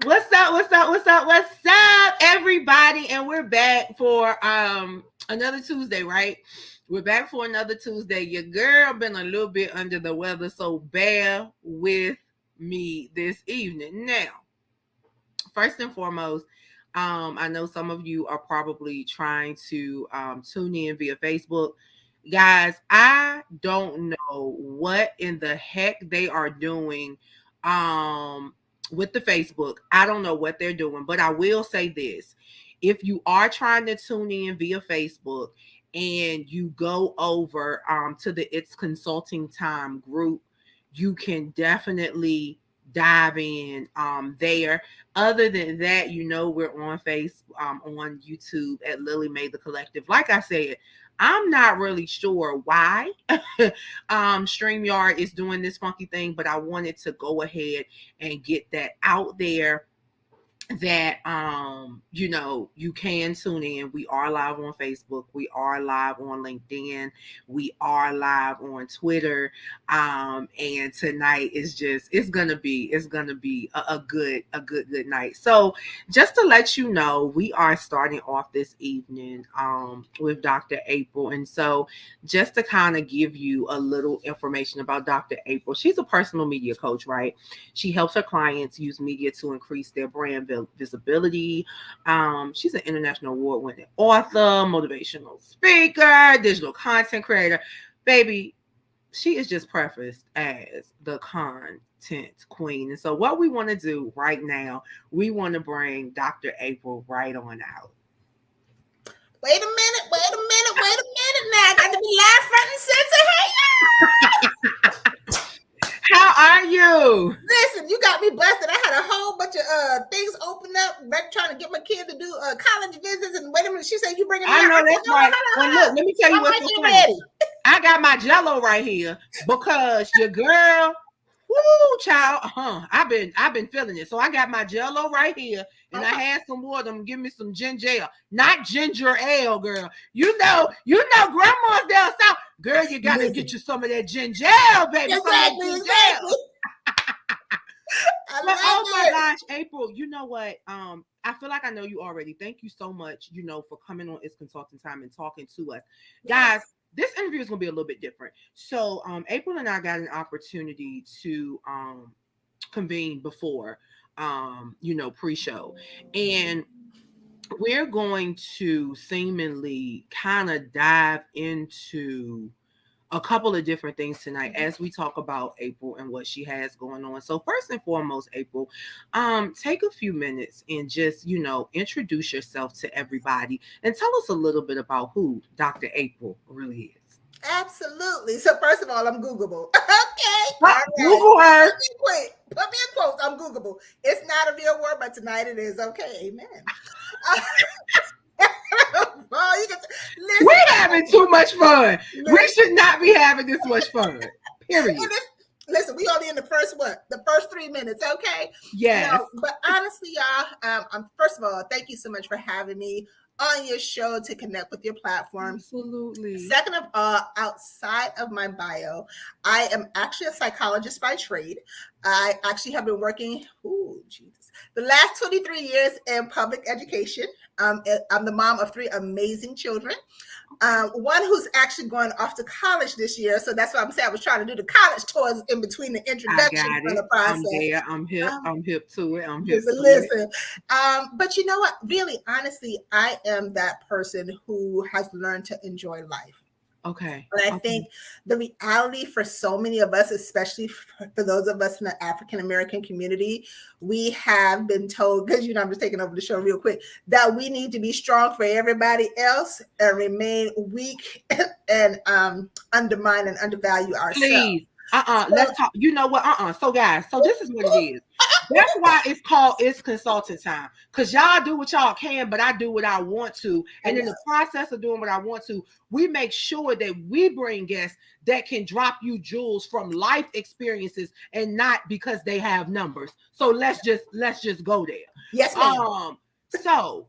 What's up, everybody? And we're back for another Tuesday, right? We're back for another Tuesday. Your girl been a little bit under the weather, so bear with me this evening. Now, first and foremost, I know some of you are probably trying to tune in via Facebook. Guys, I don't know what in the heck they are doing um, with the Facebook. I don't know what they're doing, but I will say this. If you are trying to tune in via Facebook and you go over to the It's Consulting Time group, you can definitely dive in there. Other than that, we're on on YouTube at Lily Mae the Collective. Like I said, I'm not really sure why StreamYard is doing this funky thing, but I wanted to go ahead and get that out there that you can tune in. We are live on Facebook, we are live on LinkedIn, we are live on Twitter, and tonight is just it's gonna be a good night. So just to let you know, we are starting off this evening with Dr. April. And so just to kind of give you a little information about Dr. April, she's a personal media coach, right? She helps her clients use media to increase their brand visibility. She's an international award-winning author, motivational speaker, digital content creator. Baby, she is just prefaced as the content queen. And so what we want to do right now, we want to bring Dr. April right on out. Wait a minute now. I got to be live front and center. Hey, how are you? Listen, you got me busted. I had a whole bunch of things open up, trying to get my kid to do college visits. And wait a minute, she said you bringing me I out. know that's right. Well, look, let me tell you what's so funny. I got my Jello right here because your girl, woo, child, I've been feeling it. So I got my Jello right here, and I had some water. Give me some ginger ale, not ginger ale, girl. You know, grandma's down south. Girl, you gotta get you some of that ginger ale, baby. Exactly. But oh my gosh, April, you know what? I feel like I know you already. Thank you so much, for coming on It's Consulting Time and talking to us. Guys, this interview is gonna be a little bit different. So April and I got an opportunity to convene before pre-show. And we're going to seemingly kind of dive into a couple of different things tonight as we talk about April and what she has going on. So first and foremost, April, take a few minutes and just, introduce yourself to everybody and tell us a little bit about who Dr. April really is. Absolutely. So first of all, I'm Googleable. Okay. Right. Google her. Put me in quotes. I'm Googleable. It's not a real word, but tonight it is. Okay. Amen. Well, we're having too much fun. We should not be having this much fun. Period. Listen, we only in the first 3 minutes, okay? Yes. But honestly, y'all, first of all, thank you so much for having me on your show to connect with your platform. Absolutely. Second of all, outside of my bio, I am actually a psychologist by trade. I actually have been working, the last 23 years in public education. I'm the mom of 3 amazing children. One who's actually going off to college this year. So that's why I'm saying I was trying to do the college tours in between the introduction and the process. I'm there. I'm hip to it. Listen. But you know what? Really, honestly, I am that person who has learned to enjoy life. Okay. And I think the reality for so many of us, especially for those of us in the African American community, we have been told, because I'm just taking over the show real quick, that we need to be strong for everybody else and remain weak and undermine and undervalue ourselves. Please. Let's talk. You know what? So guys, this is what it is. That's why it's called It's Consulting Time. Because y'all do what y'all can, but I do what I want to. And in the process of doing what I want to, we make sure that we bring guests that can drop you jewels from life experiences and not because they have numbers. So let's just go there. Yes, ma'am. So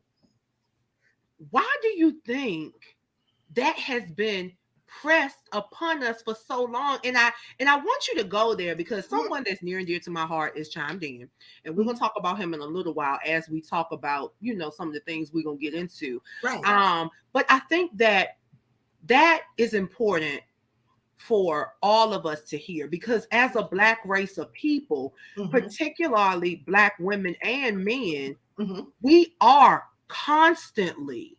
why do you think that has been pressed upon us for so long. And I want you to go there because someone that's near and dear to my heart is chimed in. And we're gonna talk about him in a little while as we talk about, some of the things we're gonna get into. Right. But I think that is important for all of us to hear, because as a Black race of people, particularly Black women and men, we are constantly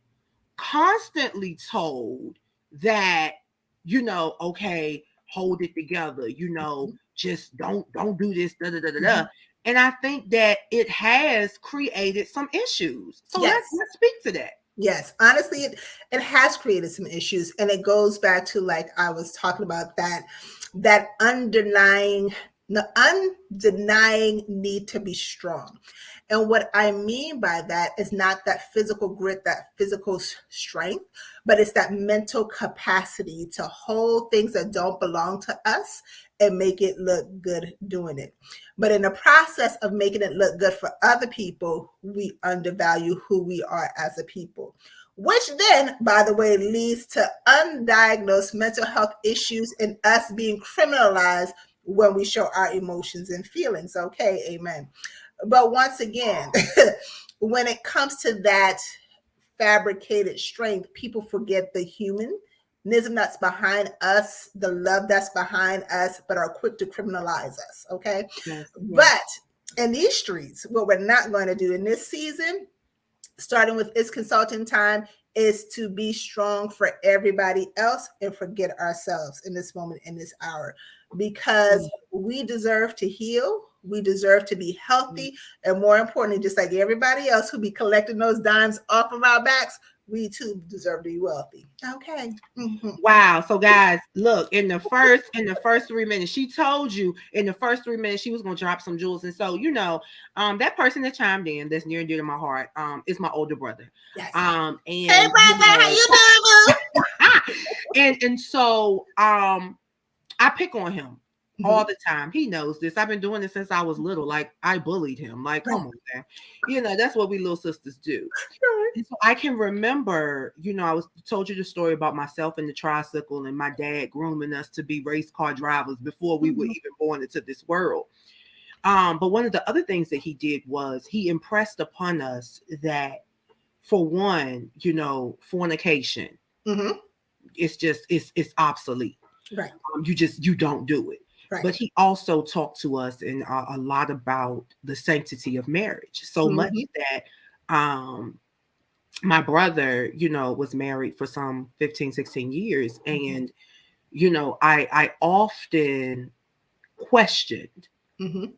told that, okay, hold it together, just don't do this, da da da da da. And I think that it has created some issues. So Yes. let's speak to that. Yes, honestly, it has created some issues, and it goes back to, like I was talking about, that undenying need to be strong. And what I mean by that is not that physical grit, that physical strength, but it's that mental capacity to hold things that don't belong to us and make it look good doing it. But in the process of making it look good for other people, we undervalue who we are as a people, which then, by the way, leads to undiagnosed mental health issues and us being criminalized when we show our emotions and feelings. Okay, amen. But once again, when it comes to that fabricated strength, people forget the humanism that's behind us, the love that's behind us, but are quick to criminalize us. Okay. Yes. But in these streets, what we're not going to do in this season, starting with It's Consulting Time, is to be strong for everybody else and forget ourselves in this moment, in this hour, because we deserve to heal. We deserve to be healthy. And more importantly, just like everybody else who be collecting those dimes off of our backs, we too deserve to be wealthy. Okay. Wow. So guys, look, in the first 3 minutes, she told you in the first 3 minutes she was gonna drop some jewels. And so, that person that chimed in, that's near and dear to my heart, is my older brother. Yes. And hey brother, how you doing? and so I pick on him all the time. He knows this. I've been doing this since I was little. Like, I bullied him. Like, come on, man. That's what we little sisters do. And so I can remember, I told you the story about myself and the tricycle and my dad grooming us to be race car drivers before we were even born into this world. But one of the other things that he did was he impressed upon us that, for one, fornication, it's obsolete. Right. You don't do it. Right. But he also talked to us and a lot about the sanctity of marriage. So much that my brother, was married for some 15, 16 years. And, I often questioned, I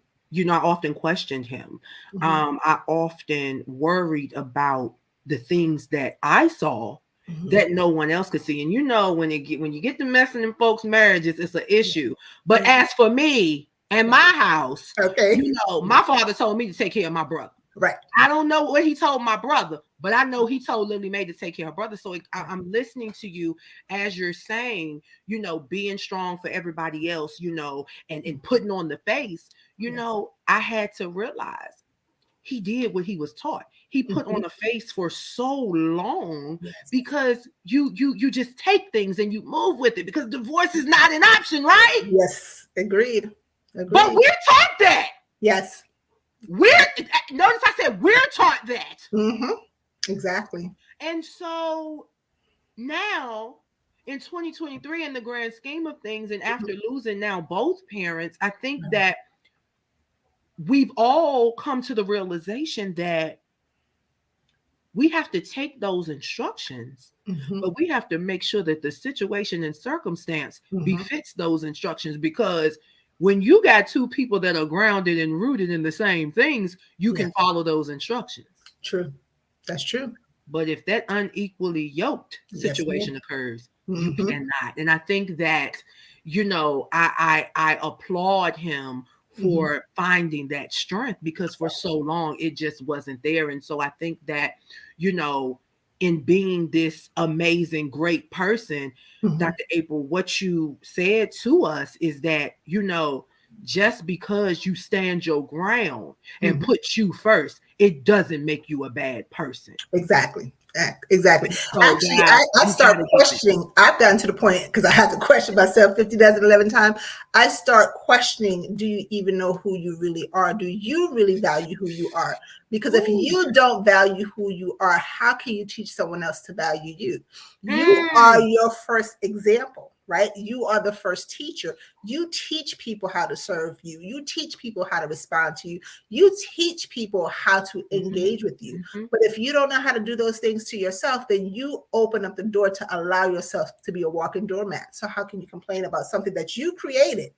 often questioned him. I often worried about the things that I saw that no one else could see. And when you get to messing in folks' marriages, it's an issue. But as for me and my house, my father told me to take care of my brother. Right. I don't know what he told my brother, but I know he told Lily Mae to take care of her brother. So I'm listening to you as you're saying, being strong for everybody else, and putting on the face, I had to realize he did what he was taught. He put on a face for so long because you just take things and you move with it, because divorce is not an option, right? Yes, agreed. But we're taught that. Yes. Notice I said we're taught that. Exactly. And so now in 2023, in the grand scheme of things, and after losing now both parents, I think that we've all come to the realization that we have to take those instructions, but we have to make sure that the situation and circumstance befits those instructions, because when you got two people that are grounded and rooted in the same things, you can follow those instructions. True. That's true. But if that unequally yoked situation occurs, you cannot. And I think that, I applaud him for finding that strength, because for so long it just wasn't there. And so I think that, in being this amazing, great person, Dr. April, what you said to us is that, just because you stand your ground and put you first, it doesn't make you a bad person. Exactly. Exactly. So Actually, guys, I you start gotta get this. questioning. I've gotten to the point because I had to question myself 50 dozen 11 times. I start questioning, do you even know who you really are? Do you really value who you are? Because if Ooh. you don't value who you are, how can you teach someone else to value you? You are Mm. your first example, right? You are the first teacher. You teach people how to serve you. You teach people how to respond to you. You teach people how to Mhm, engage with you. mhm. But if you don't know how to do those things to yourself, then you open up the door to allow yourself to be a walking doormat. So how can you complain about something that you created,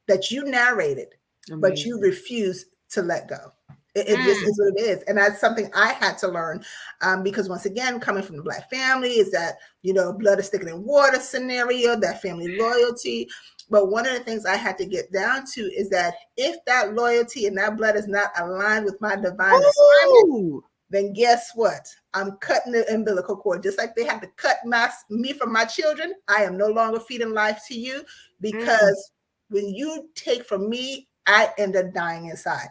that you narrated, but you Amazing. refuse to let go? It just Mm. is what it is. And that's something I had to learn, because once again, coming from the Black family is that, blood is thicker than water scenario, that family loyalty. But one of the things I had to get down to is that if that loyalty and that blood is not aligned with my divine assignment, Ooh. then guess what? I'm cutting the umbilical cord. Just like they had to cut me from my children, I am no longer feeding life to you, Mm. because when you take from me, I end up dying inside.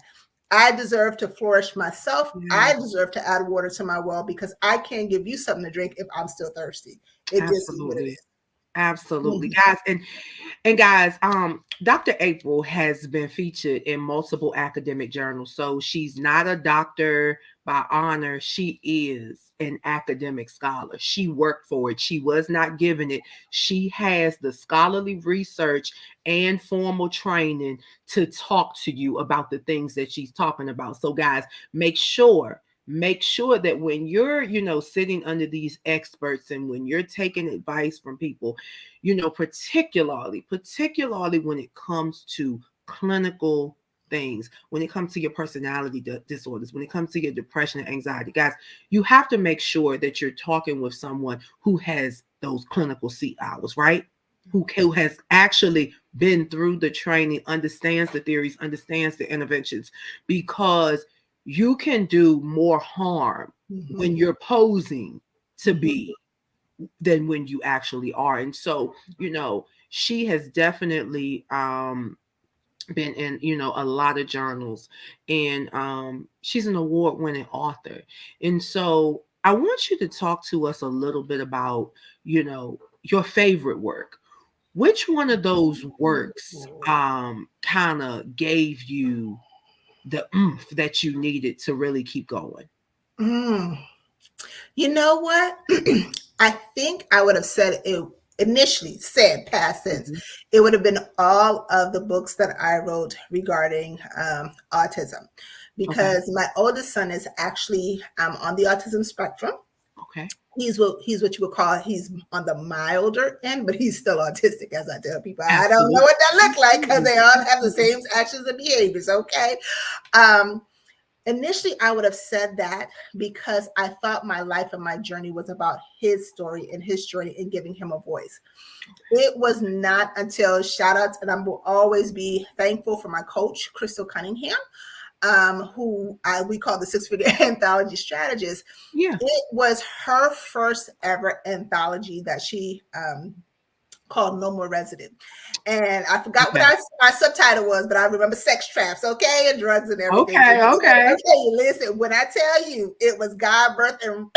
I deserve to flourish myself. I Yes, deserve to add water to my well, because I can't give you something to drink if I'm still thirsty. It just is what it absolutely. is. Absolutely, Mhm. guys. And guys, Dr. April has been featured in multiple academic journals. So she's not a doctor by honor. She is an academic scholar. She worked for it. She was not given it. She has the scholarly research and formal training to talk to you about the things that she's talking about. So guys, make sure that when you're sitting under these experts and when you're taking advice from people, particularly when it comes to clinical things, when it comes to your personality disorders, when it comes to your depression and anxiety, guys, you have to make sure that you're talking with someone who has those clinical seat hours, right? Who has actually been through the training, understands the theories, understands the interventions, because you can do more harm when Mhm. you're posing to Mhm. be than when you actually are. And so, she has definitely been in, a lot of journals, and she's an award-winning author. And so I want you to talk to us a little bit about, your favorite work. Which one of those works kind of gave you the oomph that you needed to really keep going? Mm. You know what? I think I would have said it initially, said past tense. Mhm. It would have been all of the books that I wrote regarding autism, Okay. because my oldest son is actually on the autism spectrum. Okay. He's what you would call, he's on the milder end, but he's still autistic, as I tell people. I don't know Absolutely. what that looks like, because Absolutely. they all have the Absolutely. same actions and behaviors. Okay. Um, Initially, I would have said that because I thought my life and my journey was about his story and his journey and giving him a voice. It was not until, shout outs, and I will always be thankful for my coach, Crystal Cunningham, who we call the Six Figure Anthology Strategist. Yeah. It was her first ever anthology that she called No More Resident. And I forgot what Okay. our subtitle was, but I remember sex traps, okay, and drugs and everything. Okay. Okay. Okay, listen, when I tell you it was God birth and,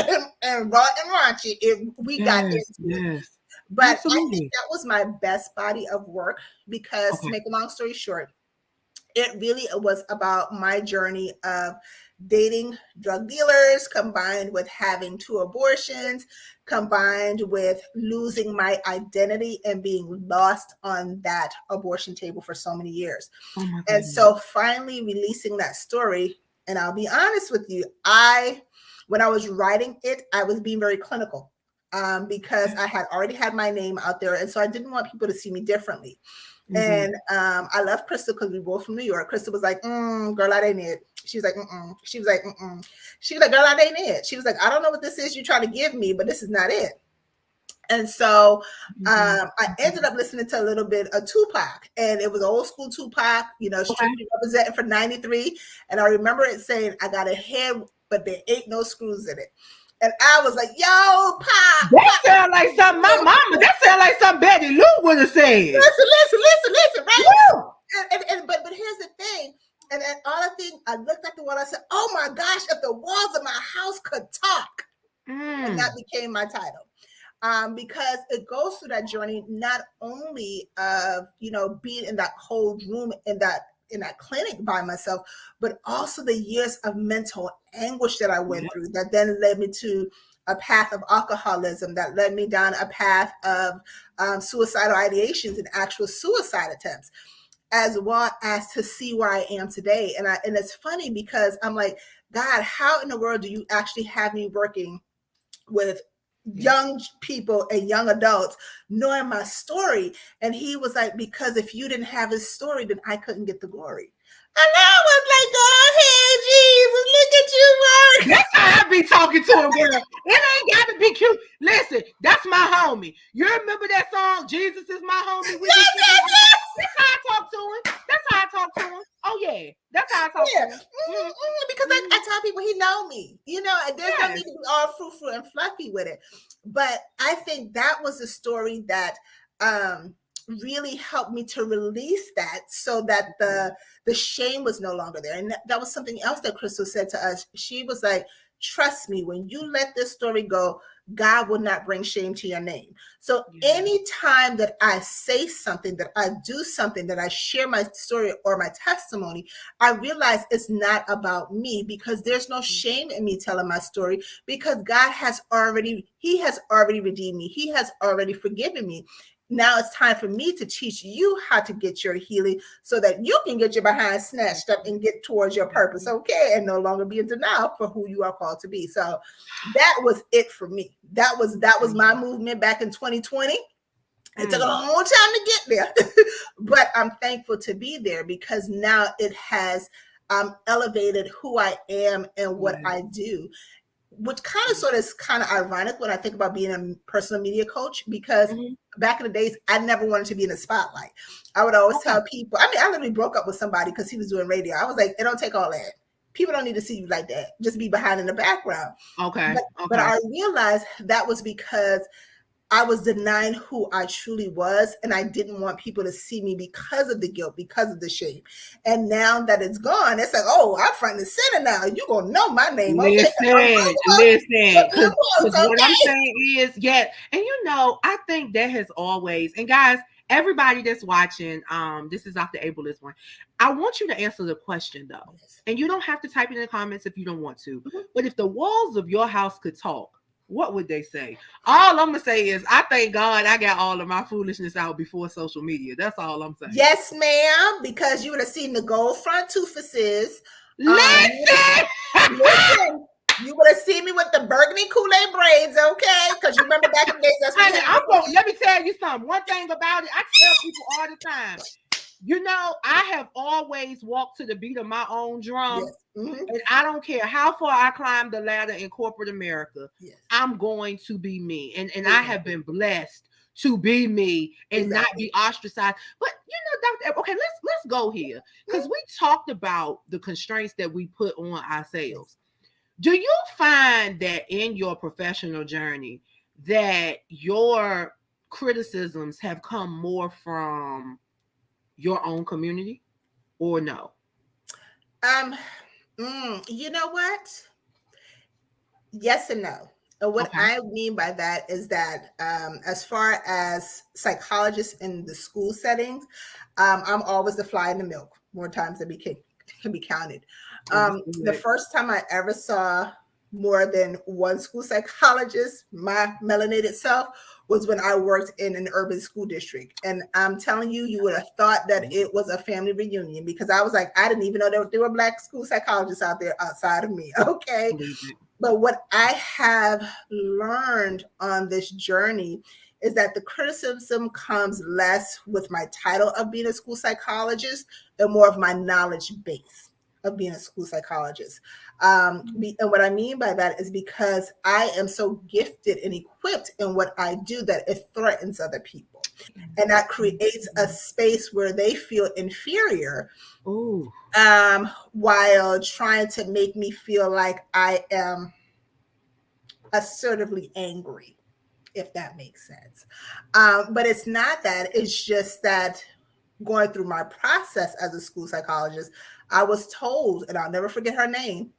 and raw and raunchy, we got Yes. into it. Yes. But I think Absolutely. that was my best body of work, because, to Okay. make a long story short, it really was about my journey of dating drug dealers, combined with having two abortions, combined with losing my identity and being lost on that abortion table for so many years. Oh my And goodness. so finally releasing that story, and I'll be honest with you, when I was writing it, I was being very clinical, because I had already had my name out there. And so I didn't want people to see me differently. Mm-hmm. And I love Crystal because we both from New York. Crystal was like, girl, that ain't it. She was like, mm-mm. She was like, mm-mm. She was like, girl, that ain't it. She was like, I don't know what this is you're trying to give me, but this is not it. And so Mm-hmm. I ended up listening to a little bit of Tupac, and it was old school Tupac, Okay. strictly representing for 93. And I remember it saying, I got a head, but there ain't no screws in it. And I was like, yo, Pop, That Pop. sound like something my mama. That sound like something Betty Lou would have said. Listen, right? Woo! But here's the thing. And then all I think, I looked at the wall, I said, oh my gosh, if the walls of my house could talk. And that Mm. became my title. Because it goes through that journey not only of being in that cold room in that clinic by myself, but also the years of mental anguish that I Yeah. went through that then led me to a path of alcoholism, that led me down a path of suicidal ideations and actual suicide attempts, as well as to see where I am today. And it's funny because I'm like, God, how in the world do you actually have me working with Yeah. young people and young adults knowing my story? And he was like, because if you didn't have his story, then I couldn't get the glory. And I was like, go ahead, Jesus, look at you work. That's how I be talking to him, girl. It ain't got to be cute. Listen, that's my homie. You remember that song, Jesus is my homie? We be Yes, singing yes, all the time. yes. That's how I talk to him. That's how I talk to him. Oh, yeah. That's how I talk to Yeah. him. Mm-hmm. Because Mm-hmm. I tell people he know me, and there's no need Yes. to be all frou-frou and fluffy with it. But I think that was a story that um really helped me to release that, so that the shame was no longer there. And that was something else that Crystal said to us. She was like, trust me, when you let this story go, God will not bring shame to your name. So Yeah. anytime that I say something, that I do something, that I share my story or my testimony, I realize it's not about me, because there's no shame in me telling my story, because he has already redeemed me. He has already forgiven me. Now it's time for me to teach you how to get your healing, so that you can get your behind snatched up and get towards your purpose, okay? And no longer be in denial for who you are called to be. So that was it for me. That was my movement back in 2020. It took a Mm. long time to get there, but I'm thankful to be there, because now it has elevated who I am and what Yeah. I do, which kind of sort of is kind of ironic when I think about being a personal media coach, because Mm-hmm. back in the days, I never wanted to be in the spotlight. I would always Okay. tell people, I mean, I literally broke up with somebody because he was doing radio. I was like, it don't take all that. People don't need to see you like that. Just be behind in the background. Okay. But Okay. I realized that was because I was denying who I truly was, and I didn't want people to see me because of the guilt, because of the shame. And now that it's gone, it's like, oh, I'm front and center now. You're gonna know my name, okay? Listen, Put listen, me in because quotes, what I'm okay? saying is, yeah, and I think that has always, and guys, everybody that's watching, this is Dr. Ableist one. I want you to answer the question though, Yes. and you don't have to type it in the comments if you don't want to. Mhm. But if the walls of your house could talk, what would they say? All I'm gonna say is, I thank God I got all of my foolishness out before social media. That's all I'm saying. Yes, ma'am, because you would have seen the gold front toofuses. Listen. Listen, you would have seen me with the burgundy Kool-Aid braids, okay? Because you remember back in the days, that's what we Honey, had. I'm going. Let me tell you something. One thing about it, I tell people all the time. I have always walked to the beat of my own drum, Yes. Mm-hmm. and I don't care how far I climb the ladder in corporate America. Yes. I'm going to be me, and I have Exactly. been blessed to be me and not Exactly. be ostracized. But Doctor, okay, let's go here because we talked about the constraints that we put on Yes. ourselves. Do you find that in your professional journey that your criticisms have come more from your own community or no? Um, you know what? Yes and no. And what Okay. I mean by that is that, as far as psychologists in the school settings, I'm always the fly in the milk, more times than can be counted. The Understood. first time I ever saw more than one school psychologist, my melanated self, was when I worked in an urban school district. And I'm telling you, you would have thought that it was a family reunion, because I was like, I didn't even know there were Black school psychologists out there outside of me. Okay. Believe it. But what I have learned on this journey is that the criticism comes less with my title of being a school psychologist and more of my knowledge base of being a school psychologist. And what I mean by that is because I am so gifted and equipped in what I do that it threatens other people. And that creates a space where they feel inferior, Oh, while trying to make me feel like I am assertively angry, if that makes sense. But it's not that. It's just that going through my process as a school psychologist, I was told, and I'll never forget her name.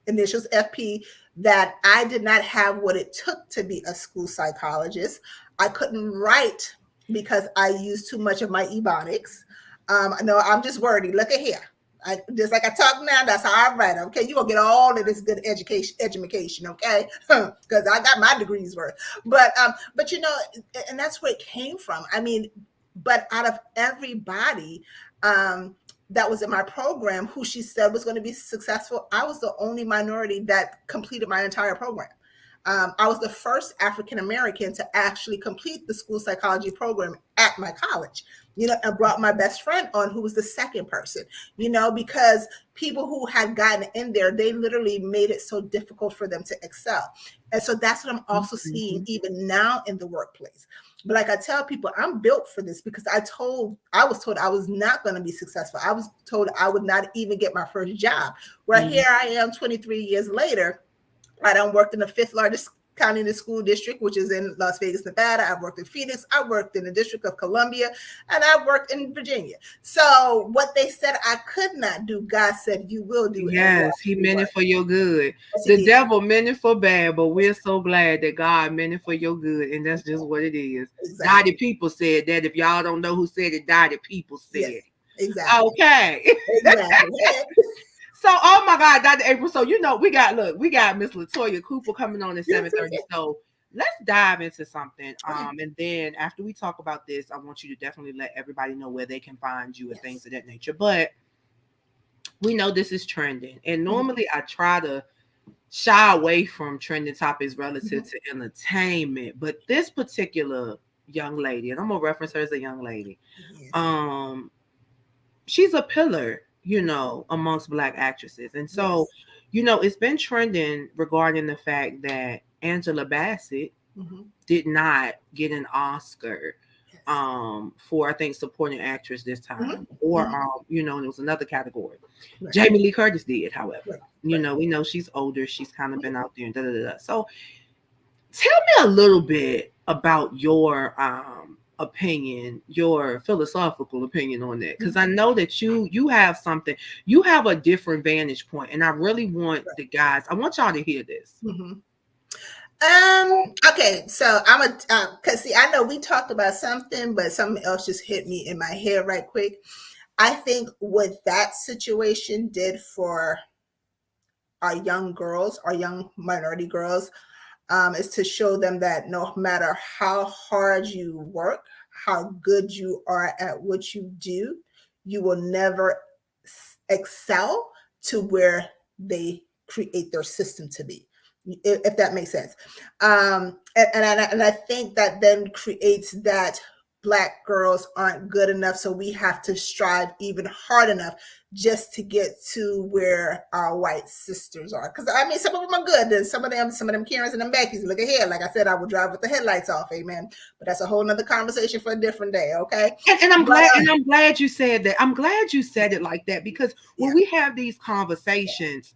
initials FP, that I did not have what it took to be a school psychologist. I couldn't write because I used too much of my ebonics. No, I'm just wordy. Look at here. Just like I talk now, that's how I write. Okay, you gonna get all of this good education, okay? Because I got my degrees worth. But and that's where it came from. I mean, but out of everybody, that was in my program who she said was going to be successful, I was the only minority that completed my entire program. I was the first African American to actually complete the school psychology program at my college. I brought my best friend on, who was the second person, because people who had gotten in there, they literally made it so difficult for them to excel. And so that's what I'm also seeing even now in the workplace. But like I tell people, I'm built for this because I was told I was not going to be successful. I was told I would not even get my first job. Where here I am 23 years later. I done worked in the fifth largest county in the school district, which is in Las Vegas, Nevada. I've worked in Phoenix. I worked in the District of Columbia, and I've worked in Virginia. So what they said I could not do, God said you will do. Yes, he meant it for your good. The devil meant it for bad, but we're so glad that God meant it for your good, and that's just what it is. Exactly. Dottie People said that. If y'all don't know who said it, Dottie People said. Yes, exactly. Okay. Exactly. So, oh my God, Dr. April. So, we got Miss LaToya Cooper coming on at 7:30. So let's dive into something. And then after we talk about this, I want you to definitely let everybody know where they can find you and things of that nature. But we know this is trending. And normally I try to shy away from trending topics relative to entertainment. But this particular young lady, and I'm gonna reference her as a young lady, she's a pillar, amongst Black actresses. And so, it's been trending regarding the fact that Angela Bassett did not get an Oscar for, I think, supporting actress this time. Or, and it was another category. Right. Jamie Lee Curtis did, however. We know she's older. She's kind of been out there and da-da-da-da. So tell me a little bit about your opinion, your philosophical opinion on that, because I know that you have something, you have a different vantage point, and I really want the guys, I want y'all to hear this. Okay, so I'm because see, I know we talked about something, but something else just hit me in my head right quick. I think what that situation did for our young girls, our young minority girls, is to show them that no matter how hard you work, how good you are at what you do, you will never excel to where they create their system to be, if that makes sense. And I think that then creates that Black girls aren't good enough, so we have to strive even hard enough just to get to where our white sisters are. Because I mean, some of them are good. There's some of them Karens and them Beckys. Look at here. Like I said, I would drive with the headlights off. Amen. But that's a whole nother conversation for a different day. Okay. And I'm glad you said that. I'm glad you said it like that, because when we have these conversations,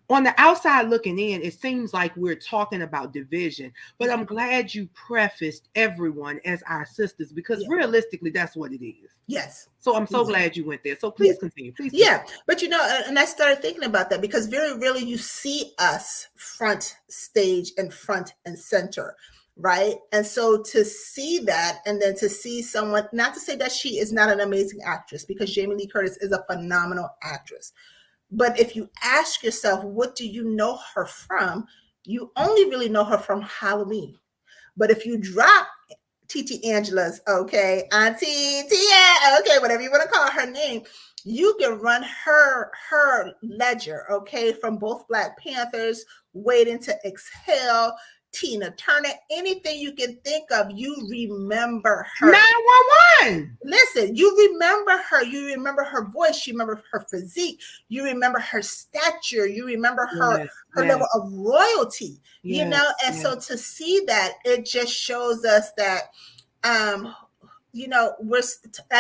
on the outside looking in, it seems like we're talking about division, but I'm glad you prefaced everyone as our sisters, because realistically, that's what it is. Yes. So I'm so glad you went there. So please continue. Please. Yeah. But and I started thinking about that because very rarely you see us front stage and front and center. Right. And so to see that, and then to see someone, not to say that she is not an amazing actress, because Jamie Lee Curtis is a phenomenal actress. But if you ask yourself, what do you know her from? You only really know her from Halloween. But if you drop Titi Angela's, okay, Auntie Tia, okay, whatever you want to call her name, you can run her ledger, okay, from both Black Panthers, Waiting to Exhale, Tina Turner, anything you can think of, you remember her. 911. Listen, you remember her. You remember her voice. You remember her physique. You remember her stature. You remember her level of royalty. And so to see that, it just shows us that, I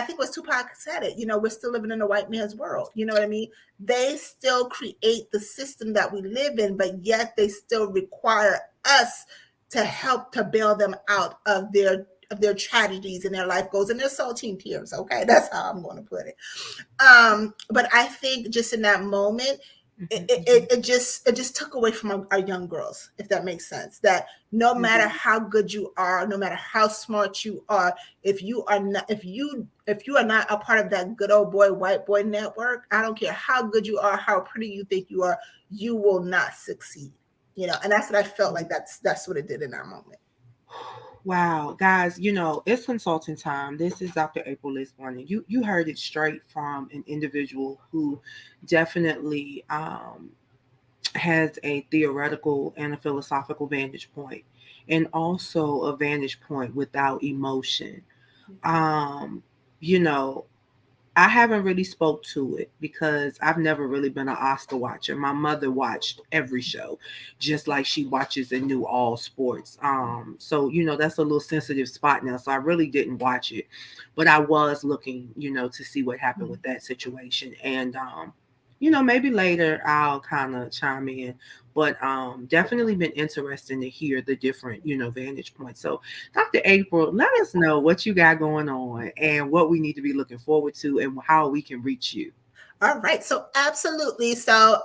think what Tupac said it, we're still living in a white man's world. You know what I mean? They still create the system that we live in, but yet they still require us to help to bail them out of their tragedies and their life goals and their saltine tears. Okay, that's how I'm going to put it. But I think just in that moment, it just took away from our young girls, if that makes sense. That no matter how good you are, no matter how smart you are, if you are not a part of that good old boy white boy network, I don't care how good you are, how pretty you think you are, you will not succeed. And that's what I felt like. That's what it did in our moment. Wow, guys, it's consulting time. This is Dr. April Liz Warren. You heard it straight from an individual who definitely has a theoretical and a philosophical vantage point, and also a vantage point without emotion. Um, you know, I haven't really spoke to it because I've never really been an Oscar watcher. My mother watched every show, just like she watches and knew all sports. So that's a little sensitive spot now. So I really didn't watch it, but I was looking, to see what happened with that situation. And maybe later I'll kind of chime in. But definitely been interesting to hear the different, vantage points. So Dr. April, let us know what you got going on and what we need to be looking forward to and how we can reach you. All right. So absolutely. So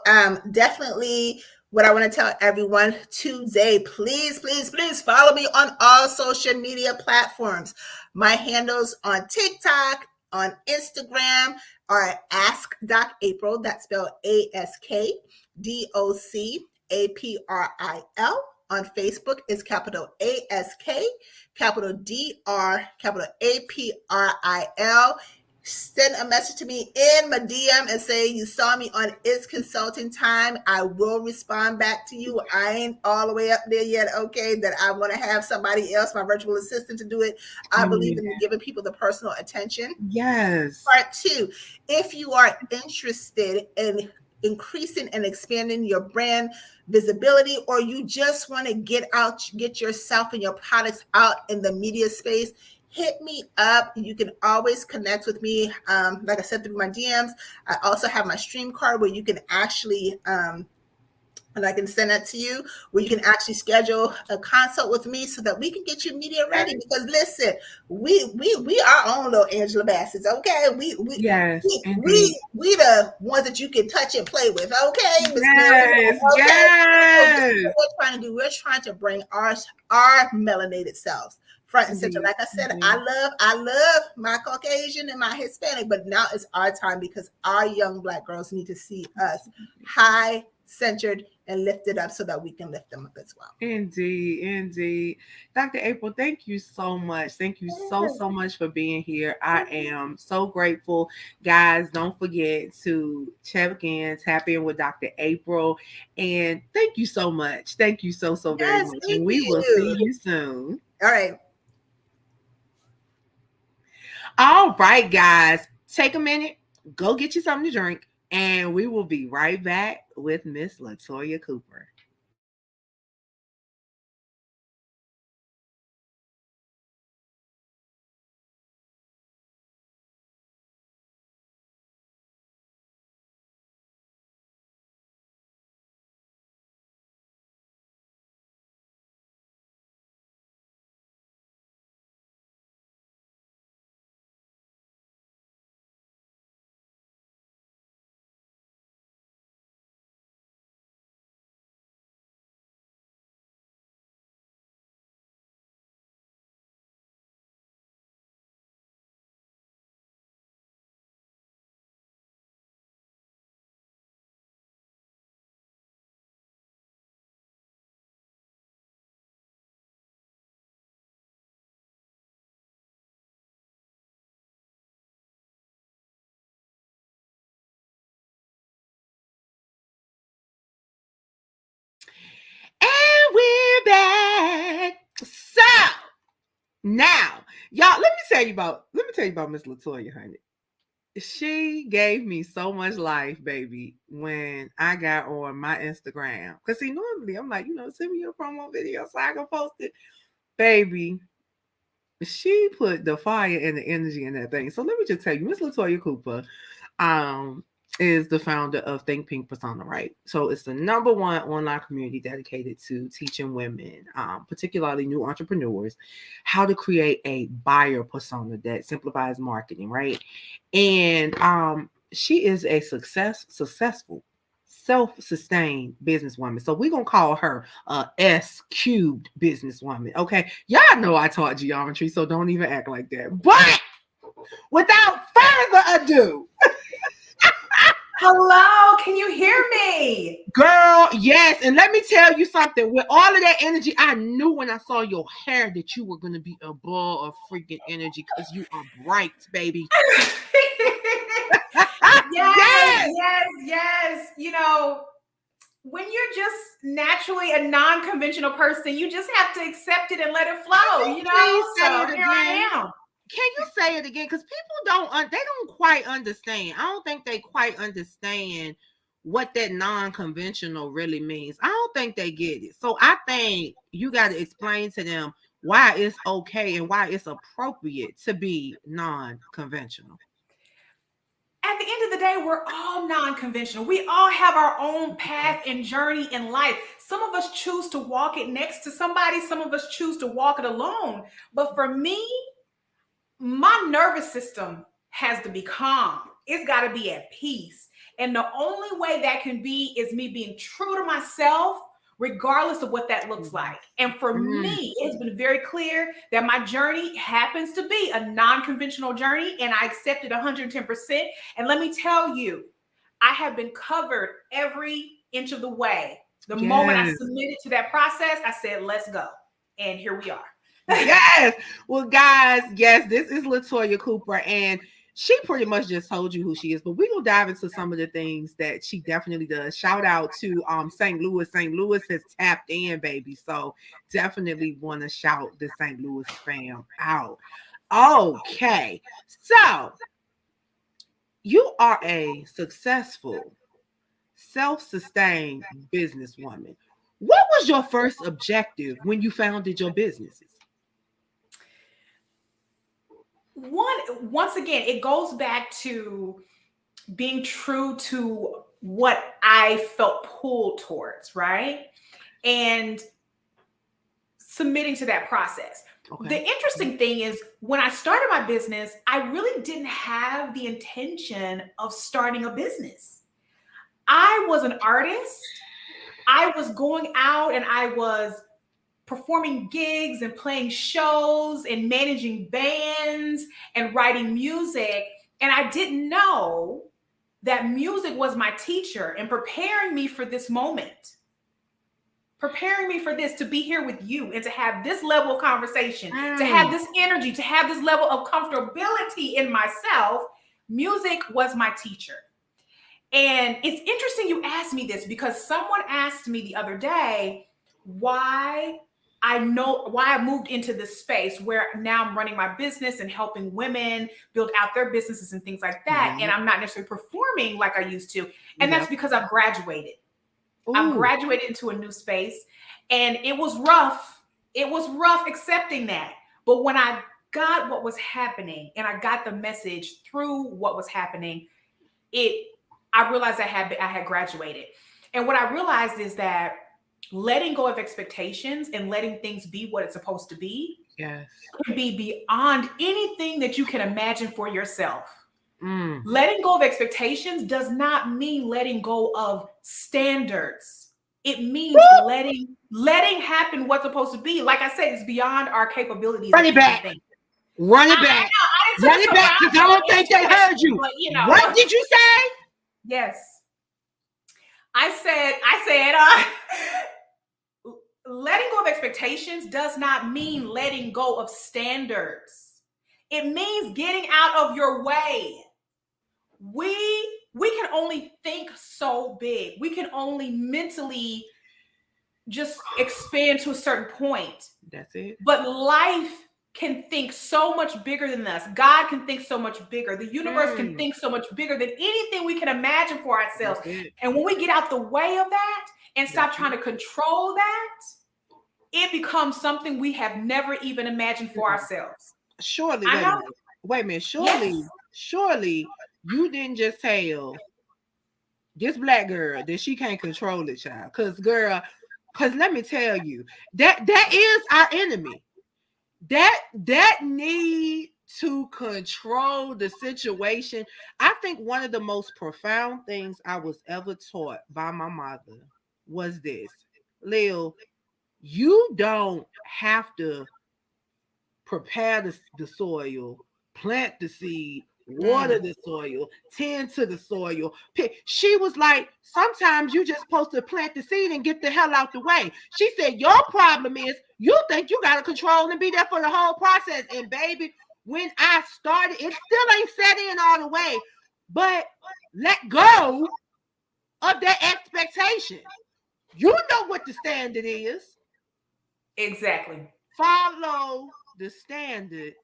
definitely what I want to tell everyone today, please, please, please follow me on all social media platforms. My handles on TikTok, on Instagram are Ask Doc April. That's spelled AskDocApril. On Facebook is capital ASK, capital DR, capital APRIL. Send a message to me in my DM and say you saw me on It's Consulting Time. I will respond back to you. I ain't all the way up there yet, okay, that I want to have somebody else, my virtual assistant, to do it. I believe in giving people the personal attention. Yes. Part two, if you are interested in increasing and expanding your brand visibility, or you just want to get yourself and your products out in the media space, hit me up. You can always connect with me. Like I said, through my DMs. I also have my stream card where you can actually, and I can send that to you, where you can actually schedule a consult with me so that we can get you media ready. Because listen, we our own little Angela Bassett's, okay? Yes, We indeed. we the ones that you can touch and play with, okay, Miss Mary? Yes, Okay. So this is yes. what we're trying to do. We're trying to bring our melanated selves front and center. Indeed, Like I said, indeed. I love my Caucasian and my Hispanic, but now it's our time because our young Black girls need to see us high, centered, and lifted up so that we can lift them up as well. Indeed, indeed. Dr. April, thank you so much. Thank you so much for being here. I am so grateful. Guys, don't forget to check in, tap in with Dr. April. And thank you so much. Thank you so very Yes, much. thank And we will see you. you soon. All right. All right, guys. Take a minute, go get you something to drink, and we will be right back with Miss LaToya Cooper. And we're back. So now, y'all, let me tell you about Miss LaToya, honey. She gave me so much life, baby, when I got on my Instagram. Cause see, normally I'm like, send me your promo video so I can post it. Baby, she put the fire and the energy in that thing. So let me just tell you, Miss LaToya Cooper, um, is the founder of Think Pink Persona, right? So it's the number one online community dedicated to teaching women, particularly new entrepreneurs, how to create a buyer persona that simplifies marketing, right? And she is a successful self-sustained businesswoman. So we're gonna call her a S cubed businesswoman. Okay. Y'all know I taught geometry, so don't even act like that. But without further ado, Hello, can you hear me? girl, yes. And let me tell you something. With all of that energy, I knew when I saw your hair that you were gonna be a ball of freaking energy because you are bright, baby. Yes, Yes. yes, yes. When you're just naturally a non-conventional person, you just have to accept it and let it flow, Please say So it here again. I am. Can you say it again? Because people they don't quite understand. I don't think they quite understand what that non-conventional really means. I don't think they get it. So I think you got to explain to them why it's okay and why it's appropriate to be non-conventional. At the end of the day, we're all non-conventional. We all have our own path and journey in life. Some of us choose to walk it next to somebody, some of us choose to walk it alone. But for me, my nervous system has to be calm. It's got to be at peace. And the only way that can be is me being true to myself, regardless of what that looks like. And for me, it's been very clear that my journey happens to be a non-conventional journey, and I accept it 110%. And let me tell you, I have been covered every inch of the way. The moment I submitted to that process, I said, let's go. And here we are. Yes. Well, guys, yes, this is LaToya Cooper, and she pretty much just told you who she is, but we're gonna dive into some of the things that she definitely does. Shout out to St. Louis. St. Louis has tapped in, baby. So definitely want to shout the St. Louis fam out. Okay. So you are a successful, self-sustained businesswoman. What was your first objective when you founded your businesses? Once again, it goes back to being true to what I felt pulled towards, right? And submitting to that process. Okay. The interesting thing is, when I started my business, I really didn't have the intention of starting a business. I was an artist. I was going out and I was performing gigs and playing shows and managing bands and writing music. And I didn't know that music was my teacher and preparing me for this moment, preparing me for this, to be here with you and to have this level of conversation, to have this energy, to have this level of comfortability in myself. Music was my teacher. And it's interesting you asked me this, because someone asked me the other day why I moved into this space where now I'm running my business and helping women build out their businesses and things like that. And I'm not necessarily performing like I used to. And that's because I've graduated. I've graduated into a new space, and it was rough. It was rough accepting that. But when I got what was happening and I got the message through what was happening, I realized I had graduated. And what I realized is that letting go of expectations and letting things be what it's supposed to be can be beyond anything that you can imagine for yourself. Letting go of expectations does not mean letting go of standards. It means letting happen what's supposed to be. Like I said, it's beyond our capabilities. Run it back. Run it back. Run it back, because I don't think they heard you. But, what did you say? Yes. I said, letting go of expectations does not mean letting go of standards. It means getting out of your way. We can only think so big. We can only mentally just expand to a certain point. That's it. But life can think so much bigger than us. God can think so much bigger. The universe can think so much bigger than anything we can imagine for ourselves. And when we get out the way of that and stop trying to control that, it becomes something we have never even imagined for ourselves. Surely, wait a minute. Surely you didn't just tell this black girl that she can't control it, child. Because let me tell you, that is our enemy. That need to control the situation. I think one of the most profound things I was ever taught by my mother was this: Lil, you don't have to prepare the soil, plant the seed, water Mm. the soil, tend to the soil. She was like, sometimes you just supposed to plant the seed and get the hell out the way. She said, your problem is you think you got to control and be there for the whole process. And baby, when I started, it still ain't set in all the way, but let go of that expectation. You know what the standard is. Exactly. Follow the standard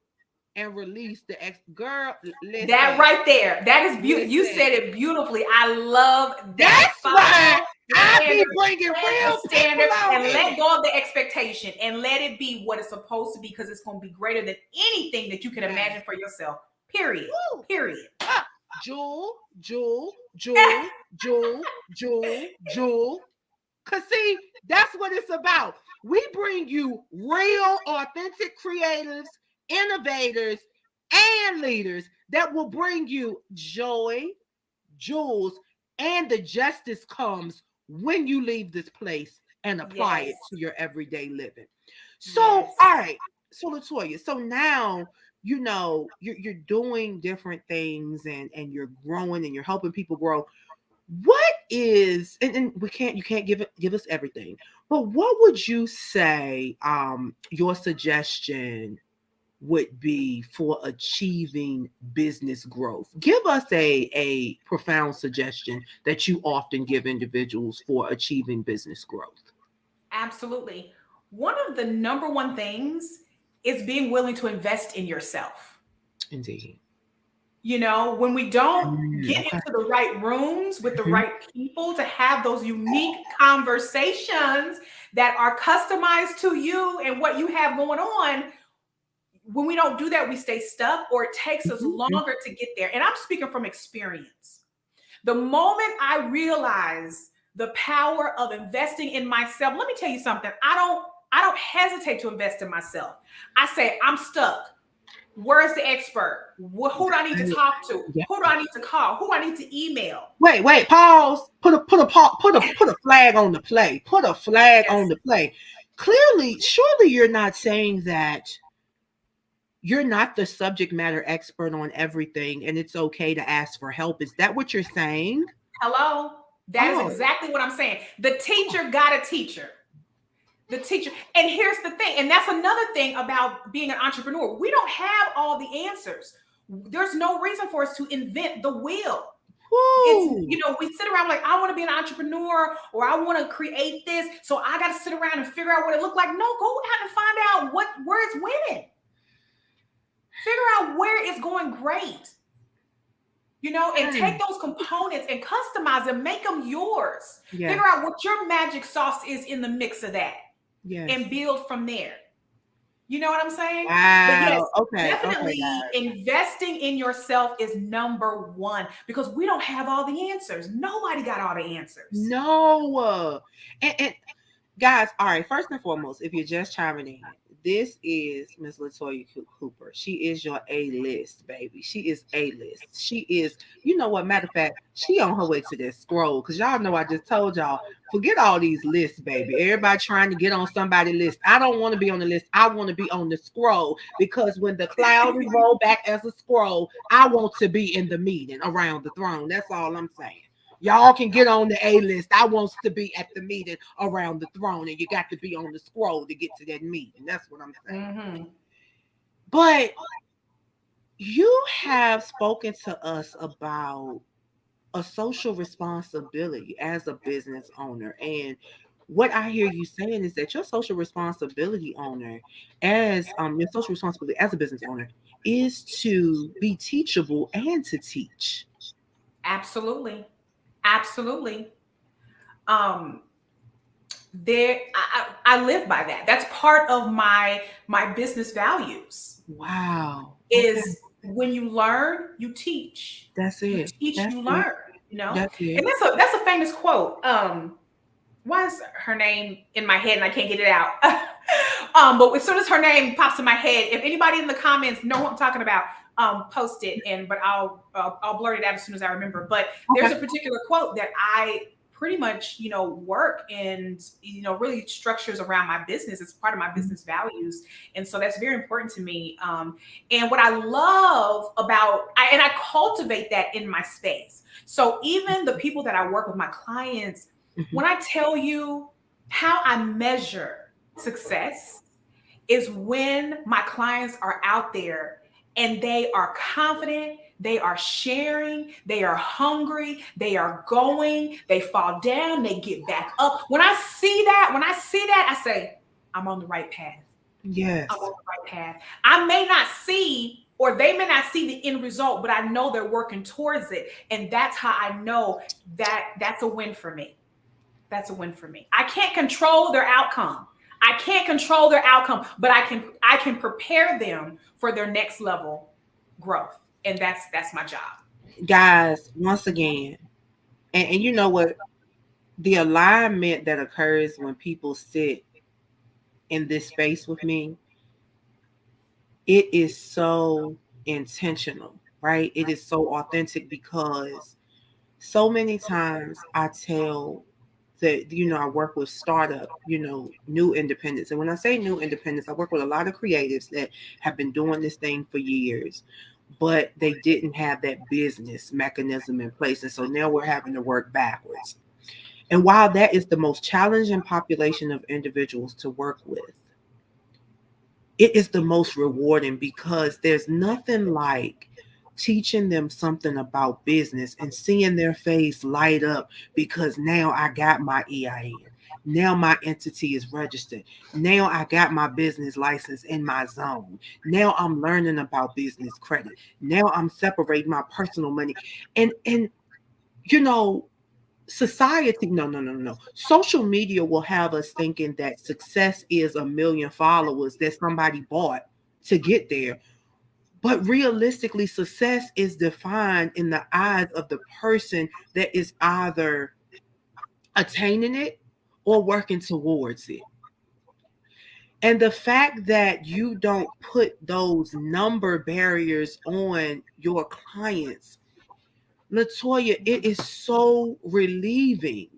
and release the girl. That Listen, right there. That is beautiful. You listen. said it beautifully. I love that. That's why Follow the I be standard, bringing set the real people standard, on and here. let go of the expectation and let it be what it's supposed to be, because it's going to be greater than anything that you can imagine for yourself. Period. Woo. Period. Jewel, Jewel, Jewel, Jewel, Jewel, Jewel. Cause see, that's what it's about. We bring you real, authentic creatives, innovators, and leaders that will bring you joy, jewels, and the justice comes when you leave this place and apply Yes. it to your everyday living. So, Yes. all right. So, LaToya, so now you know you're doing different things and you're growing and you're helping people grow. What is and we can't you can't give us everything, but what would you say your suggestion would be for achieving business growth? Give us a profound suggestion that you often give individuals for achieving business growth. Absolutely. One of the number one things is being willing to invest in yourself. Indeed. You know, when we don't get Okay. into the right rooms with the Mhm. right people to have those unique conversations that are customized to you and what you have going on, when we don't do that, we stay stuck, or it takes us Mhm. longer to get there. And I'm speaking from experience. The moment I realize the power of investing in myself, let me tell you something. I don't hesitate to invest in myself. I say, I'm stuck. Where's the expert? Who do I need to talk to? Yeah. Who do I need to call? Who do I need to email? Wait, pause. Put a flag on the play. Put a flag Yes. on the play. Clearly, surely you're not saying that you're not the subject matter expert on everything and it's okay to ask for help. Is that what you're saying? Hello? That is Oh, exactly what I'm saying. The teacher got a teacher. The teacher. And here's the thing, and that's another thing about being an entrepreneur. We don't have all the answers. There's no reason for us to invent the wheel. It's, whoo. we sit around like, I want to be an entrepreneur, or I want to create this, so I got to sit around and figure out what it looked like. No, go out and find out where it's winning. Figure out where it's going great. And take those components and customize them, make them yours. Yes. Figure out what your magic sauce is in the mix of that, Yes. and build from there. You know what I'm saying? But yes, Wow. Okay. definitely Guys. investing in yourself is number one, because we don't have all the answers. Nobody got all the answers. No. And guys, all right, first and foremost, if you're just chiming in, this is Miss LaToya Cooper. She is your A-list, baby. She is A-list. She is, you know what, matter of fact, she on her way to that scroll, because y'all know I just told y'all, forget all these lists, baby. Everybody trying to get on somebody's list. I don't want to be on the list. I want to be on the scroll, because when the cloud is rolled back as a scroll, I want to be in the meeting around the throne. That's all I'm saying. Y'all can get on the A list. I wants to be at the meeting around the throne, and you got to be on the scroll to get to that meeting. That's what I'm saying. Mm-hmm. But you have spoken to us about a social responsibility as a business owner. And what I hear you saying is that your social responsibility owner, as your social responsibility as a business owner, is to be teachable and to teach. Absolutely. Absolutely. Um, I live by that. That's part of my business values. Wow. Is when you learn, you teach. That's You it. teach, That's you it. learn. That's it. And that's a famous quote. Why is her name in my head and I can't get it out? But as soon as her name pops in my head, if anybody in the comments know what I'm talking about, post it, but I'll blurt it out as soon as I remember. But there's Okay. a particular quote that I pretty much, work and, really structures around my business. It's part of my business values. And so that's very important to me. And what I love and I cultivate that in my space. So even the people that I work with, my clients, when I tell you how I measure success is when my clients are out there and they are confident, they are sharing, they are hungry, they are going, they fall down, they get back up. When I see that, I say, I'm on the right path. Yes. I'm on the right path. I may not see, or they may not see the end result, but I know they're working towards it. And that's how I know that that's a win for me. That's a win for me. I can't control their outcome. But I can prepare them for their next level growth. And that's my job. Guys, once again, and you know what? The alignment that occurs when people sit in this space with me, it is so intentional, right? It is so authentic because so many times I tell that, I work with startup, new independents. And when I say new independents, I work with a lot of creatives that have been doing this thing for years, but they didn't have that business mechanism in place. And so now we're having to work backwards. And while that is the most challenging population of individuals to work with, it is the most rewarding because there's nothing like teaching them something about business and seeing their face light up because now I got my EIN. Now my entity is registered. Now I got my business license in my zone. Now I'm learning about business credit. Now I'm separating my personal money. And you know, society, no. Social media will have us thinking that success is a million followers that somebody bought to get there. But realistically, success is defined in the eyes of the person that is either attaining it or working towards it. And the fact that you don't put those number barriers on your clients, LaToya, it is so relieving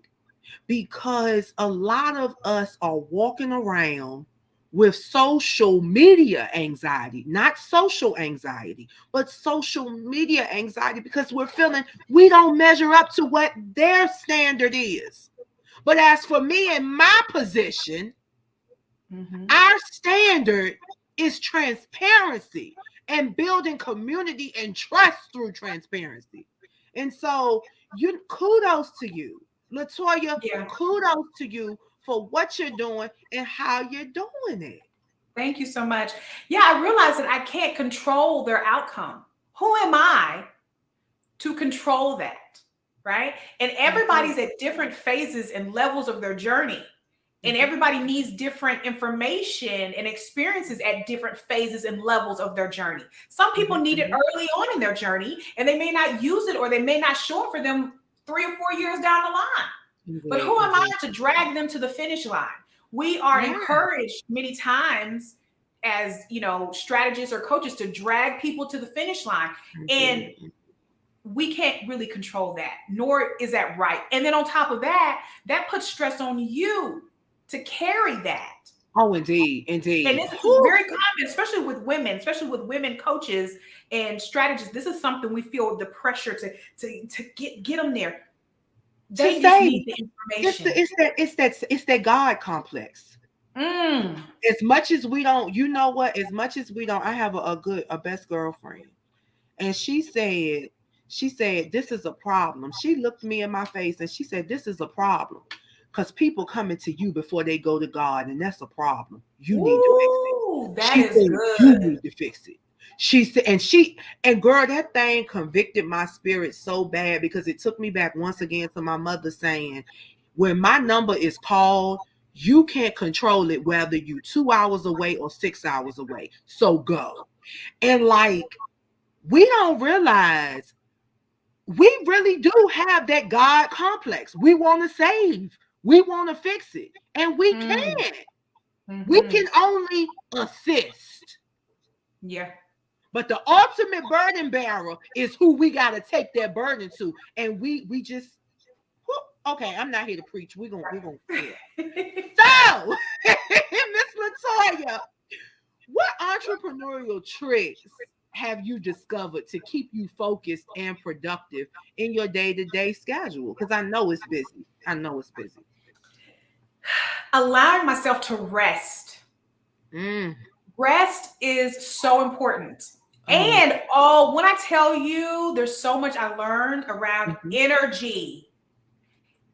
because a lot of us are walking around with social media anxiety, not social anxiety, but social media anxiety because we're feeling we don't measure up to what their standard is. But as for me in my position, our standard is transparency and building community and trust through transparency. And so, kudos to you, LaToya. Yeah. Kudos to you for what you're doing and how you're doing it. Thank you so much. Yeah, I realize that I can't control their outcome. Who am I to control that? Right? And everybody's at different phases and levels of their journey. And everybody needs different information and experiences at different phases and levels of their journey. Some people need it early on in their journey, and they may not use it or they may not show it for them 3 or 4 years down the line. But who am I to drag them to the finish line? We are encouraged many times as, strategists or coaches to drag people to the finish line. And we can't really control that, nor is that right. And then on top of that, that puts stress on you to carry that. Oh, indeed. And this is very common, especially with women coaches and strategists. This is something we feel the pressure to get them there. They just need the information. It's that God complex. As much as we don't, I have a best girlfriend, and she said, this is a problem. She looked me in my face and she said, this is a problem. Because people coming to you before they go to God, and that's a problem. You need to fix it. That is good. You need to fix it. She said, and girl, that thing convicted my spirit so bad because it took me back once again to my mother saying, when my number is called, you can't control it whether you 2 hours away or 6 hours away. So go. And we don't realize we really do have that God complex. We want to save. We want to fix it. And we can't. We Mm-hmm. can only assist. Yeah. But the ultimate burden bearer is who we got to take that burden to. And we just, okay, I'm not here to preach. We're gonna yeah. So, Miss LaToya, what entrepreneurial tricks have you discovered to keep you focused and productive in your day-to-day schedule? Because I know it's busy. I know it's busy. Allowing myself to rest. Mm. Rest is so important. Oh. And oh, when I tell you, there's so much I learned around Mhm. energy.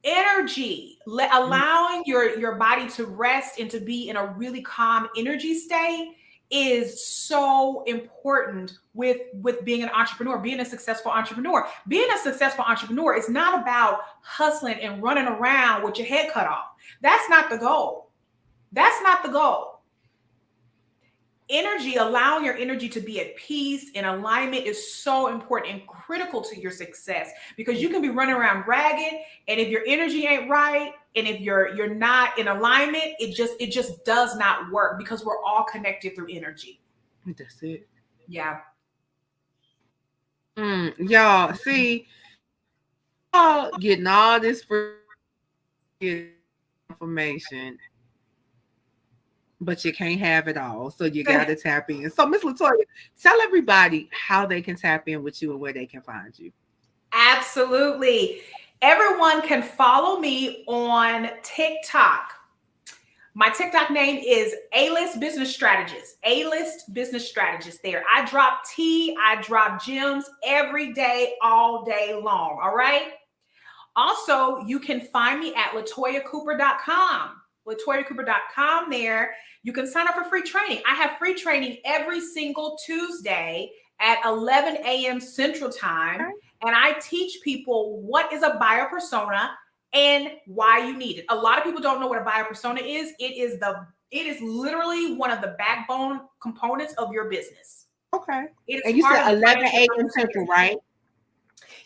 Energy, Mm. allowing your body to rest and to be in a really calm energy state is so important with being an entrepreneur, being a successful entrepreneur. Being a successful entrepreneur is not about hustling and running around with your head cut off. That's not the goal. That's not the goal. Energy, allowing your energy to be at peace and alignment is so important and critical to your success, because you can be running around ragged, and if your energy ain't right and if you're not in alignment, it just does not work, because we're all connected through energy. That's it. Yeah. Y'all, see, y'all getting all this free information, but you can't have it all. So you got to tap in. So, Miss LaToya, tell everybody how they can tap in with you and where they can find you. Absolutely. Everyone can follow me on TikTok. My TikTok name is A-List Business Strategist. A-List Business Strategist there. I drop tea, I drop gems every day, all day long. All right. Also, you can find me at LaToyaCooper.com. LaToyaCooper.com there. You can sign up for free training. I have free training every single Tuesday at 11 a.m. Central Time. And I teach people what is a buyer persona and why you need it. A lot of people don't know what a buyer persona is. It is literally one of the backbone components of your business. Okay. It is And you part said of the 11 financial a.m. Central, right?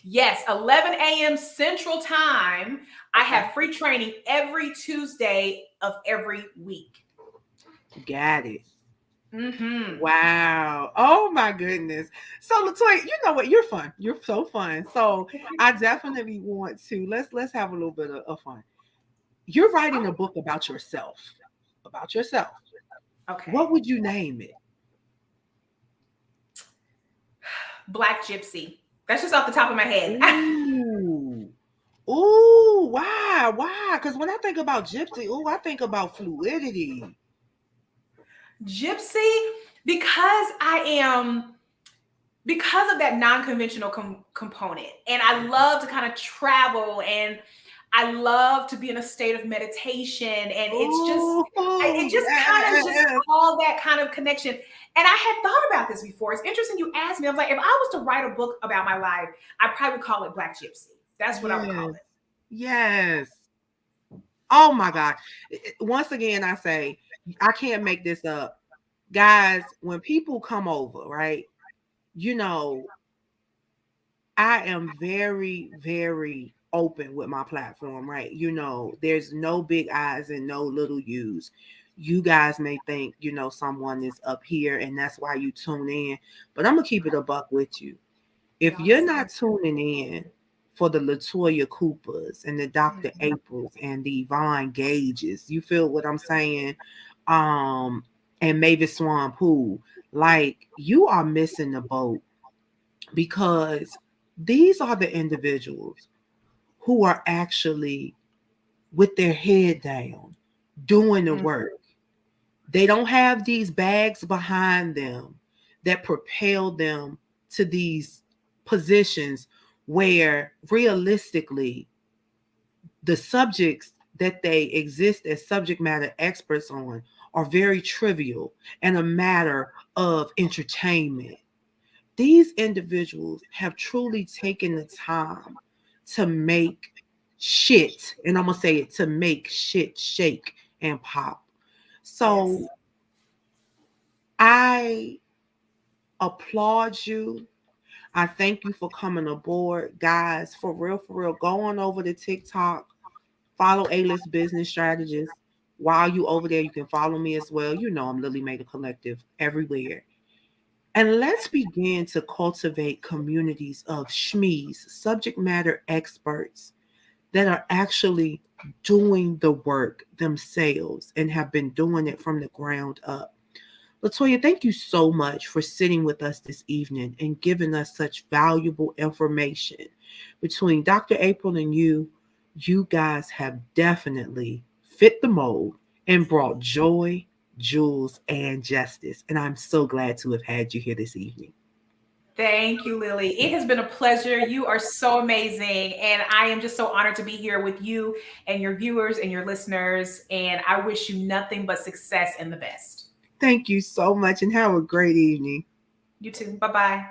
Yes, 11 a.m. Central Time. I Okay. have free training every Tuesday of every week. Got it. Mm-hmm. Wow. Oh my goodness. So LaToya, you know what? You're fun. You're so fun. So I definitely want to let's have a little bit of fun. You're writing a book about yourself. About yourself. Okay. What would you name it? Black Gypsy. That's just off the top of my head. Ooh. Ooh, why? Why? Because when I think about gypsy, I think about fluidity. Gypsy, because I am because of that non-conventional component, and I love to kind of travel, and I love to be in a state of meditation, and it just kind of just Yes. all that kind of connection. And I had thought about this before. It's interesting you asked me. I was like, if I was to write a book about my life, I probably would call it Black Gypsy. That's what I would call Yes. it. Yes. Oh my God. Once again, I say, I can't make this up. Guys, when people come over, right? You know, I am very, very open with my platform, right? You know, there's no big I's and no little U's. You guys may think, someone is up here and that's why you tune in, but I'm going to keep it a buck with you. If Y'all the you're same. not tuning in for the LaToya Coopers and the Dr. Mhm. Aprils and the Yvonne Gages, you feel what I'm saying? Um, and Mavis Swan Poole, like you are missing the boat, because these are the individuals who are actually with their head down doing the Mhm. work. They don't have these bags behind them that propel them to these positions where realistically the subjects that they exist as subject matter experts on are very trivial and a matter of entertainment. These individuals have truly taken the time to make shit, and I'm going to say it, to make shit shake and pop. Yes. So I applaud you. I thank you for coming aboard. Guys, for real, go on over to TikTok, follow A-List Business Strategist. While you over there, you can follow me as well. You know I'm Lily Maker Collective everywhere. And let's begin to cultivate communities of SMEs, subject matter experts that are actually doing the work themselves and have been doing it from the ground up. LaToya, thank you so much for sitting with us this evening and giving us such valuable information. Between Dr. April and you guys have definitely fit the mold and brought joy, jewels, and justice. And I'm so glad to have had you here this evening. Thank you, Lily. It has been a pleasure. You are so amazing. And I am just so honored to be here with you and your viewers and your listeners. And I wish you nothing but success and the best. Thank you so much and have a great evening. You too. Bye bye.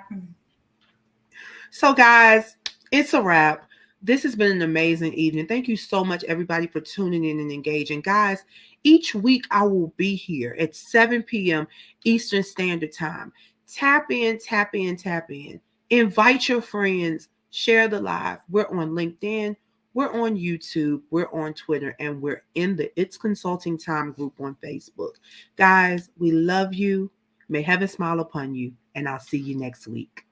So, guys, it's a wrap. This has been an amazing evening. Thank you so much, everybody, for tuning in and engaging. Guys, each week I will be here at 7 p.m. Eastern Standard Time. Tap in, tap in, tap in. Invite your friends, share the live. We're on LinkedIn, we're on YouTube, we're on Twitter, and we're in the It's Consulting Time group on Facebook. Guys, we love you. May heaven smile upon you, and I'll see you next week.